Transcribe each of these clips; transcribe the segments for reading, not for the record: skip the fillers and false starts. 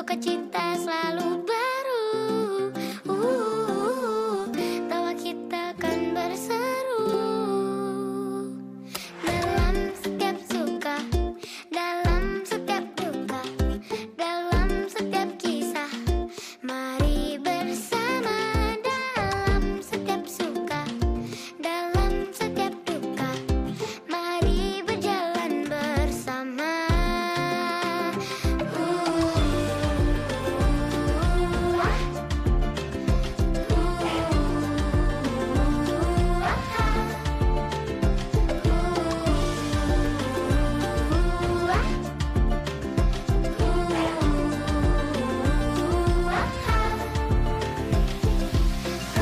sukacita selalu baru. Tawa kita kan berseru dalam setiap suka, dalam setiap duka, dalam setiap kisah. Mari bersama dalam setiap suka, dalam setiap duka. Mari berjalan bersama.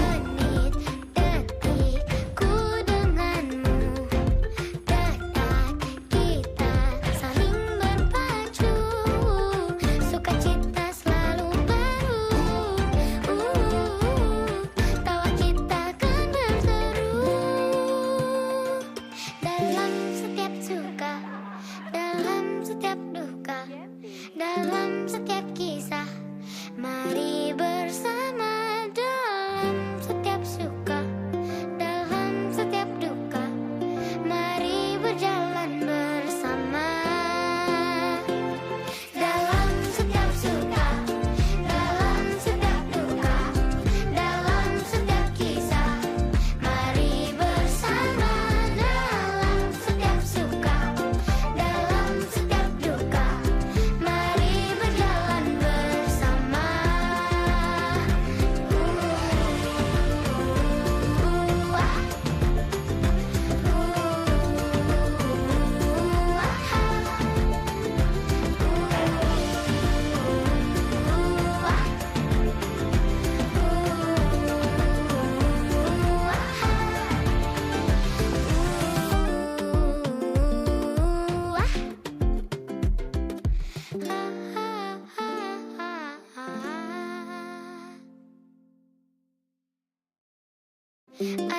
Menit, detikku denganmu, detak kita saling berpacu, sukacita selalu baru. Tawa kita kan berseru dalam setiap suka, dalam setiap duka, dalam setiap kisah. Mari bersama dalam setiap suka, dalam setiap duka. Mari berjalan bersama dalam setiap suka, dalam setiap duka, dalam setiap kisah. Mari bersama dalam setiap suka, dalam setiap duka. Mari berjalan bersama.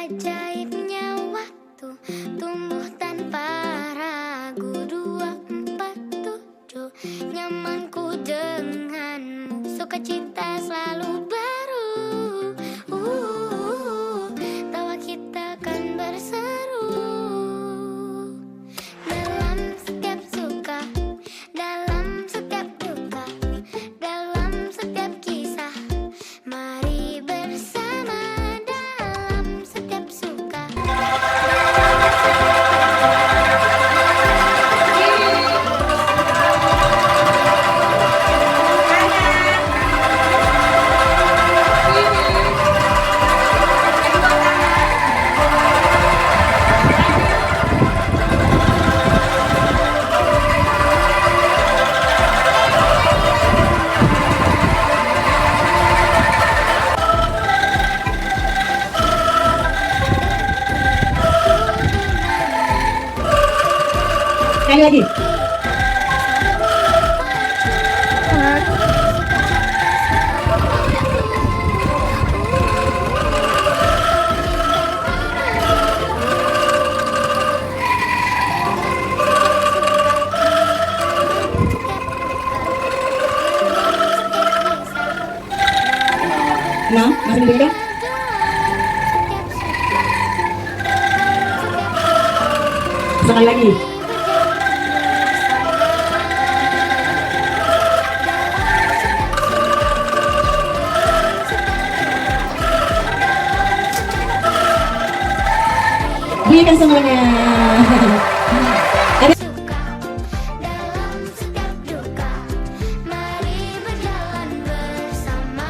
Ajaibnya waktu tumbuh tanpa ragu. 247 nyamanku denganmu, sukacita selalu baru. Tawa kita kan berseru dalam setiap suka, dalam setiap duka, dalam setiap kisah. Mari bersama dalam setiap suka. Sekali lagi. Nah, masih beda. Sekali lagi. Bunyikan semuanya. Ada Dalam setiap duka, mari berjalan bersama.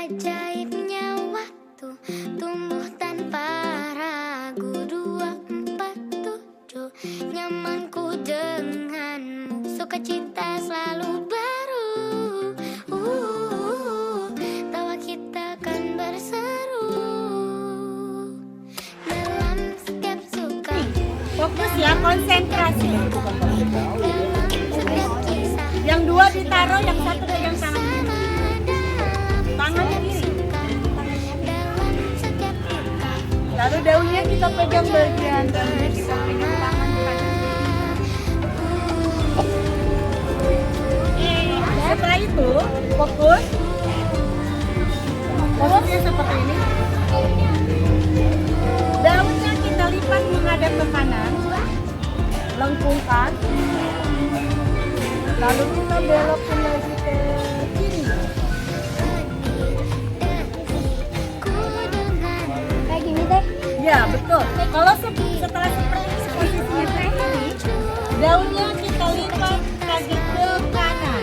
Ajaibnya waktu tumbuh tanpa ragu. 247 nyamanku konsentrasi. Yang dua ditaruh, yang satu pegang tangan kiri. Tangan kiri. Lalu daunnya kita pegang bagian daunnya, kita pegang tangan kanan. Setelah itu fokus. Fokusnya seperti ini. Daunnya kita lipat menghadap ke kanan, lengkungkan, lalu kita belokkan lagi ke kiri. Kayak gini deh. Ya betul. Kalau setelah seperti ini posisinya kayak ini, daunnya kita lipat lagi ke kanan.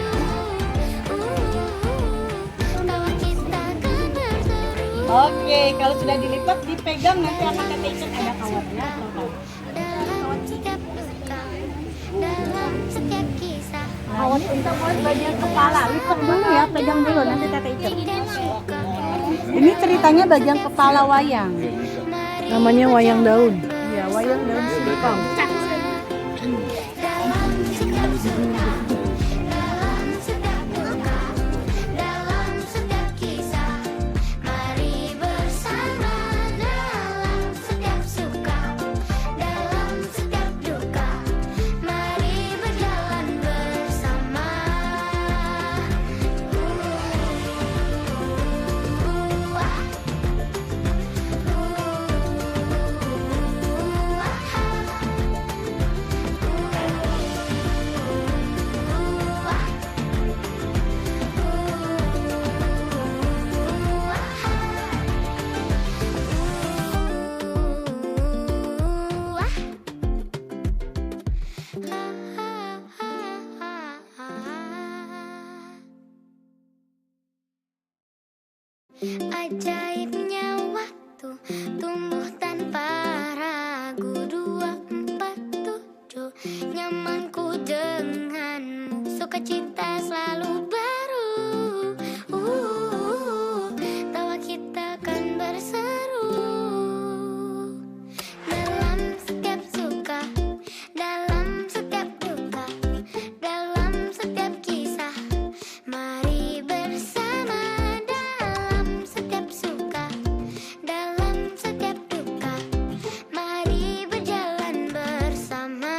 Oke, kalau sudah dilipat dipegang nanti akan kita ikat ada kawatnya atau apa? Kawat kita buat bagian kepala, lipat dulu ya, pegang dulu nanti kita ikat. Ini ceritanya bagian kepala wayang. Namanya wayang daun. Iya, wayang daun singkong. Ajaibnya waktu tumbuh tanpa ragu 247 nyamanku denganmu sukacita selalu baru tawa kita kan berseru dalam setiap suka dalam setiap duka dalam setiap kisah mari bersama dalam setiap suka dalam setiap duka mari berjalan bersama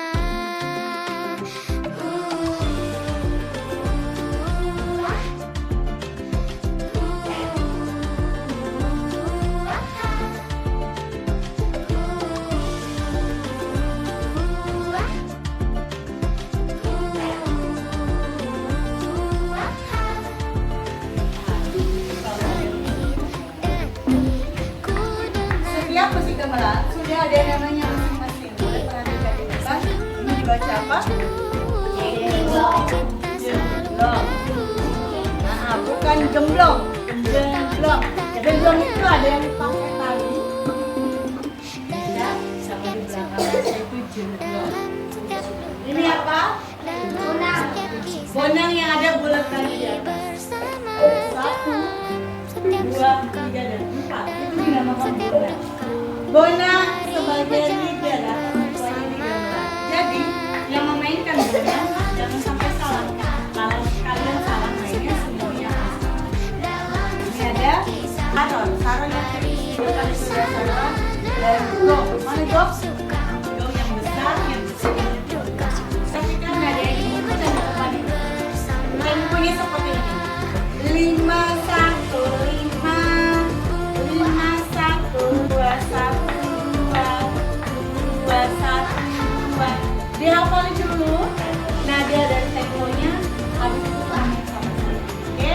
Setiap musik gamelan sudah ada namanya masing-masing. Boleh perhatikan di depan. Ini dibaca apa? Gemblong. Nah, bukan gemblong. Gemblong. Gemblong itu ada yang pakai tali. Ada sama di belakang itu jemblong. Ini apa? Bonang. Bonang yang ada bulatan di atas. 1, 2, 3, dan 4. Itu dinamakan bonang. Bonang sebagai leader atau ketuanya di gamelan. Jadi yang memainkan bonang jangan sampai salah. Kalau kalian salah mainnya semuanya salah. Ini ada saron, saron yang kecil tadi sudah saron dan gong. Mana gong? Gong yang besar, yang kecil. Tapi kan ada yang ibu dan depan ini. Temponya seperti ini. 5, 1, 5, 5, 1, 2, 1, 2, 2, 1, 2. Dihafalin dulu nada dan temponya, habis itu main sama-sama. Oke?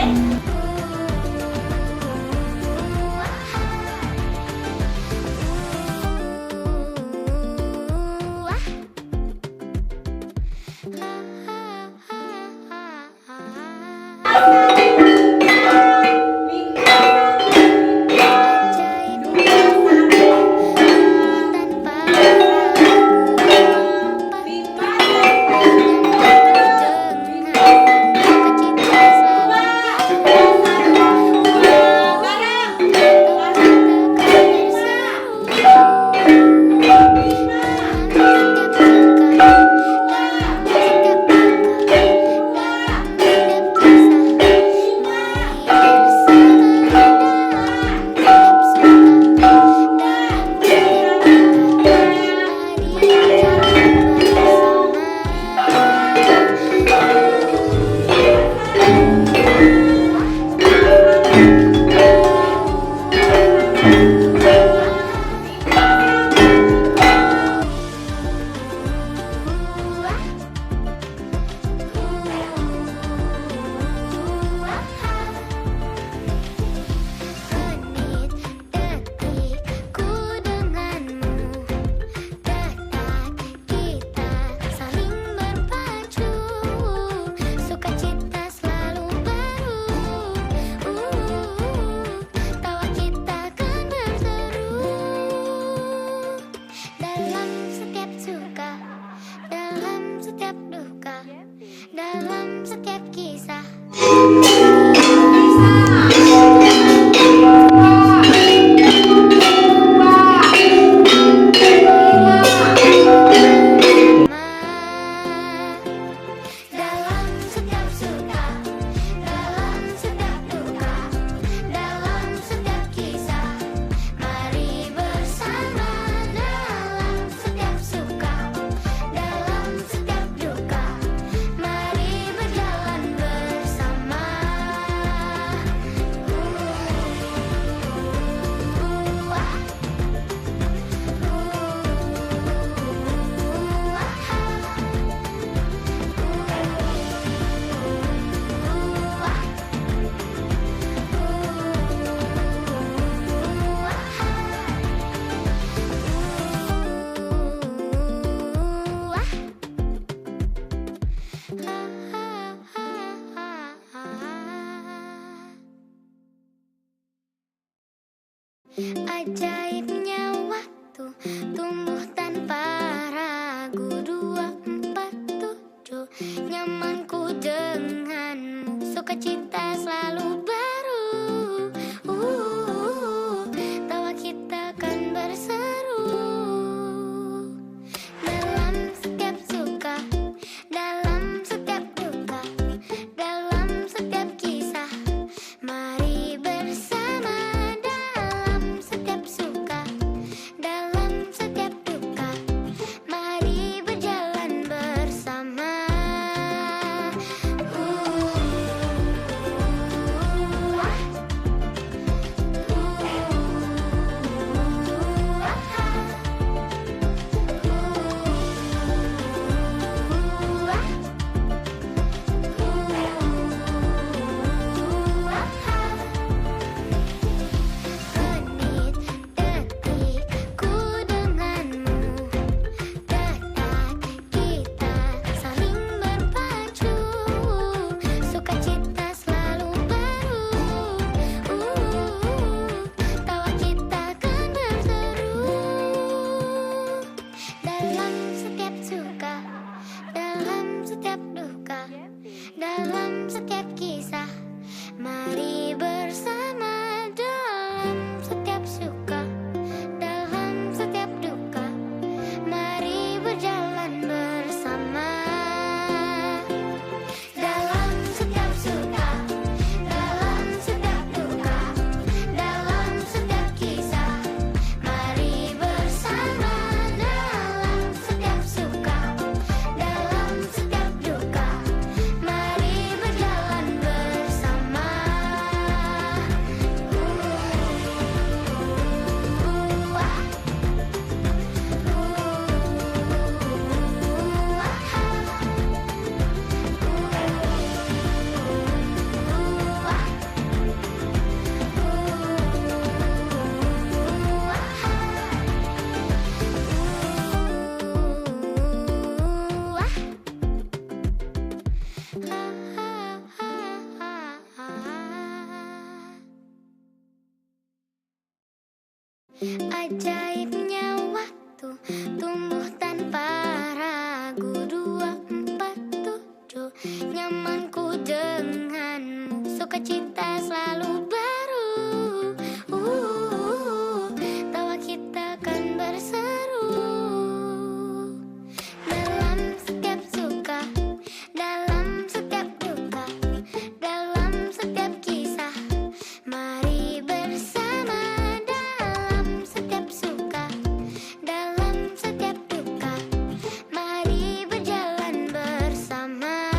Ajaibnya waktu tumbuh tanpa ragu. 247 nyamanku denganmu, sukacita selalu baru. Tawa kita kan berseru dalam setiap suka, dalam setiap duka, dalam setiap kisah. Mari bersama dalam setiap suka, dalam setiap duka. Mari berjalan bersama. Menit, detikku denganmu, detak kita saling berpacu, sukacita selalu baru. Tawa kita kan berseru dalam setiap suka, dalam setiap duka, dalam setiap kisah. Mari bersama dalam setiap suka, dalam setiap duka. Mari berjalan bersama dalam setiap suka, dalam setiap duka, dalam setiap kisah. Mari bersama dalam setiap suka, dalam setiap duka. Mari berjalan bersama. Ajaibnya waktu tumbuh tanpa ragu. 247 nyamanku denganmu, sukacita selalu baru. Tawa kita kan berseru dalam setiap suka, dalam setiap duka, dalam setiap kisah. Mari bersama dalam setiap suka, dalam setiap duka. Mari berjalan bersama.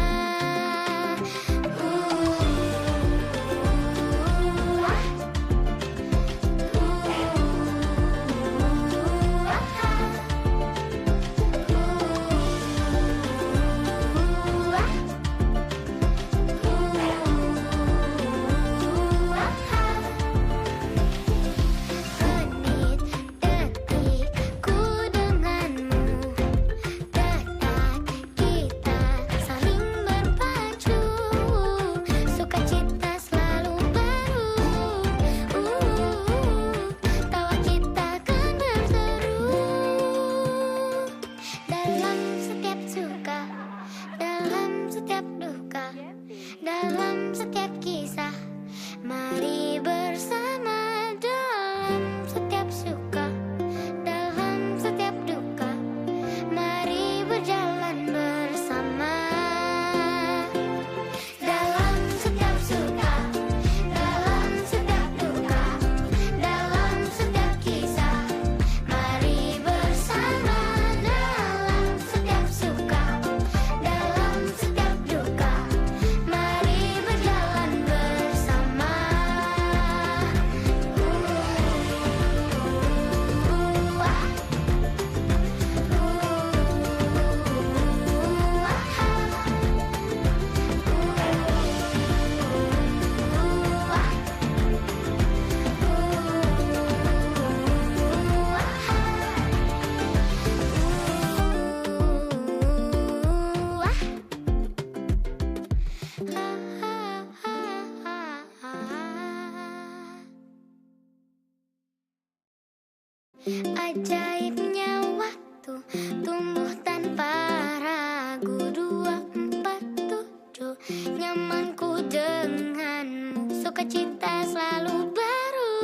Ajaibnya waktu tumbuh tanpa ragu. 247 nyamanku denganmu, sukacita selalu baru.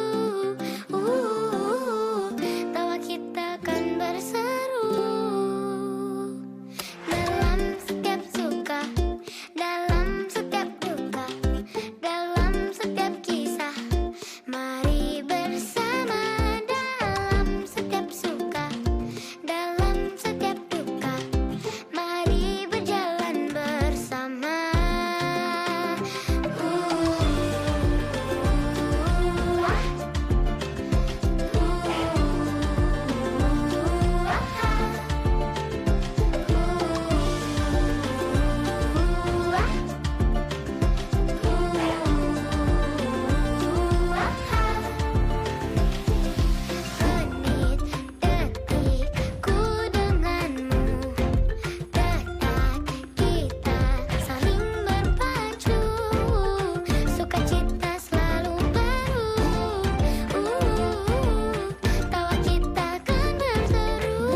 Tawa kita kan berseru dalam setiap suka, dalam setiap duka, dalam setiap kisah. Mari bersama dalam setiap suka, dalam setiap duka. Mari berjalan bersama. Menit detikku denganmu, detak kita saling berpacu, sukacita selalu baru. Tawa kita kan berseru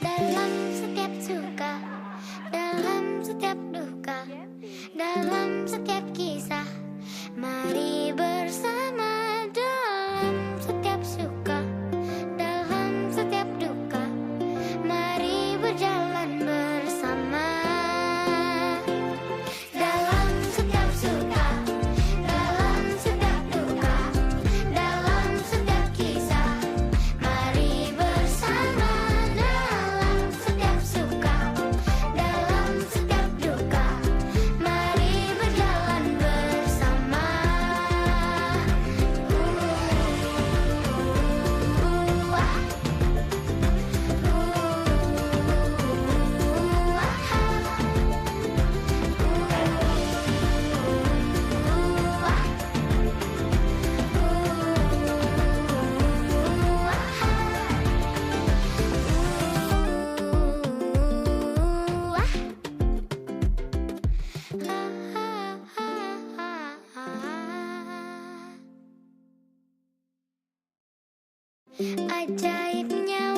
dalam setiap suka, dalam setiap duka, dalam setiap kisah. Mari bersama dalam setiap suka, dalam setiap duka. Mari berjalan bersama dalam setiap suka, dalam setiap duka, dalam setiap kisah. Mari bersama dalam setiap suka, dalam setiap duka. Mari berjalan bersama. Ajaibnya